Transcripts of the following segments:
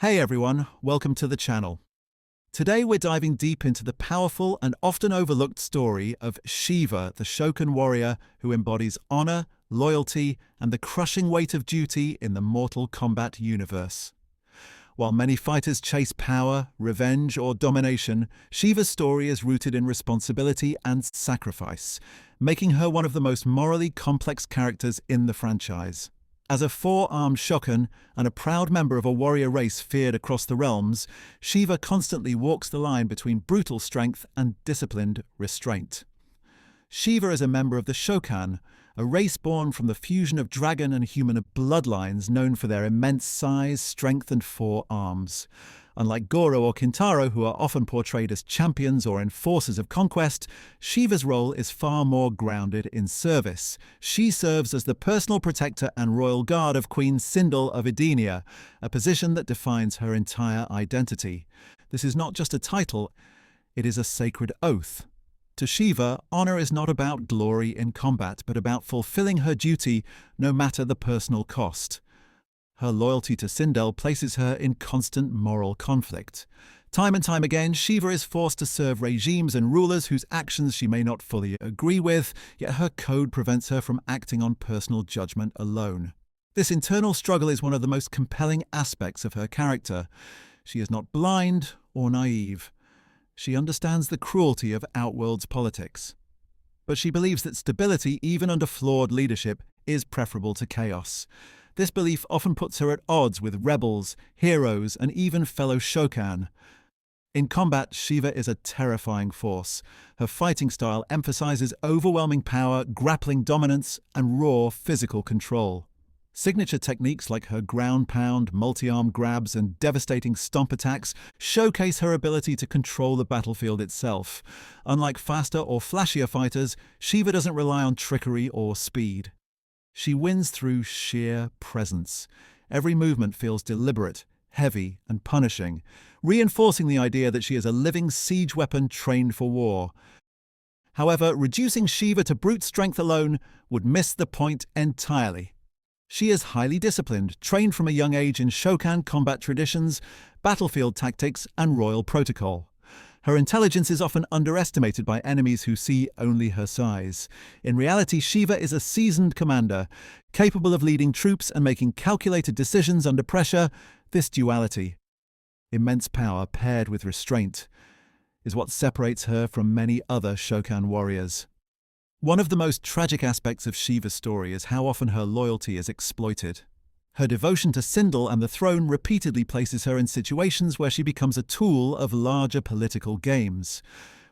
Hey everyone, welcome to the channel. Today we're diving deep into the powerful and often overlooked story of Sheeva, the Shokan warrior who embodies honor, loyalty, and the crushing weight of duty in the Mortal Kombat universe. While many fighters chase power, revenge, or domination, Sheeva's story is rooted in responsibility and sacrifice, making her one of the most morally complex characters in the franchise. As a four-armed Shokan and a proud member of a warrior race feared across the realms, Sheeva constantly walks the line between brutal strength and disciplined restraint. Sheeva is a member of the Shokan, a race born from the fusion of dragon and human bloodlines known for their immense size, strength, and four arms. Unlike Goro or Kintaro, who are often portrayed as champions or enforcers of conquest, Sheeva's role is far more grounded in service. She serves as the personal protector and royal guard of Queen Sindel of Edenia, a position that defines her entire identity. This is not just a title, it is a sacred oath. To Sheeva, honor is not about glory in combat, but about fulfilling her duty no matter the personal cost. Her loyalty to Sindel places her in constant moral conflict. Time and time again, Sheeva is forced to serve regimes and rulers whose actions she may not fully agree with, yet her code prevents her from acting on personal judgment alone. This internal struggle is one of the most compelling aspects of her character. She is not blind or naive. She understands the cruelty of Outworld's politics. But she believes that stability, even under flawed leadership, is preferable to chaos. This belief often puts her at odds with rebels, heroes, and even fellow Shokan. In combat, Sheeva is a terrifying force. Her fighting style emphasizes overwhelming power, grappling dominance, and raw physical control. Signature techniques like her ground pound, multi-arm grabs, and devastating stomp attacks showcase her ability to control the battlefield itself. Unlike faster or flashier fighters, Sheeva doesn't rely on trickery or speed. She wins through sheer presence. Every movement feels deliberate, heavy, and punishing, reinforcing the idea that she is a living siege weapon trained for war. However, reducing Sheeva to brute strength alone would miss the point entirely. She is highly disciplined, trained from a young age in Shokan combat traditions, battlefield tactics, and royal protocol. Her intelligence is often underestimated by enemies who see only her size. In reality, Sheeva is a seasoned commander, capable of leading troops and making calculated decisions under pressure. This duality, immense power paired with restraint, is what separates her from many other Shokan warriors. One of the most tragic aspects of Sheeva's story is how often her loyalty is exploited. Her devotion to Sindel and the throne repeatedly places her in situations where she becomes a tool of larger political games.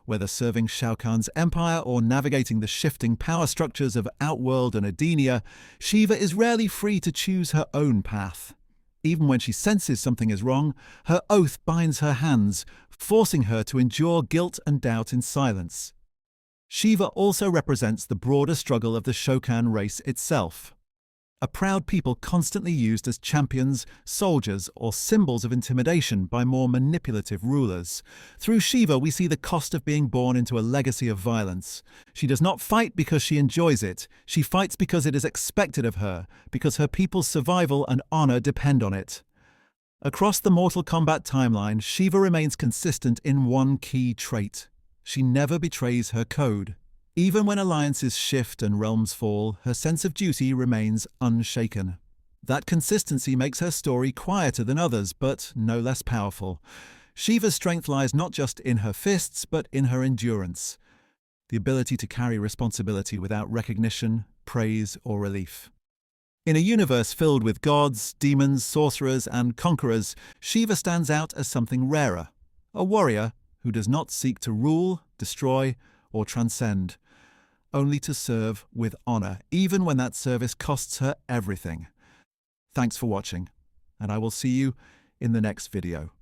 Whether serving Shao Kahn's empire or navigating the shifting power structures of Outworld and Edenia, Sheeva is rarely free to choose her own path. Even when she senses something is wrong, her oath binds her hands, forcing her to endure guilt and doubt in silence. Sheeva also represents the broader struggle of the Shokan race itself. A proud people constantly used as champions, soldiers, or symbols of intimidation by more manipulative rulers. Through Sheeva, we see the cost of being born into a legacy of violence. She does not fight because she enjoys it. She fights because it is expected of her, because her people's survival and honor depend on it. Across the Mortal Kombat timeline, Sheeva remains consistent in one key trait. She never betrays her code. Even when alliances shift and realms fall, her sense of duty remains unshaken. That consistency makes her story quieter than others, but no less powerful. Sheeva's strength lies not just in her fists, but in her endurance, the ability to carry responsibility without recognition, praise, or relief. In a universe filled with gods, demons, sorcerers, and conquerors, Sheeva stands out as something rarer, a warrior who does not seek to rule, destroy, or transcend, only to serve with honor, even when that service costs her everything. Thanks for watching, and I will see you in the next video.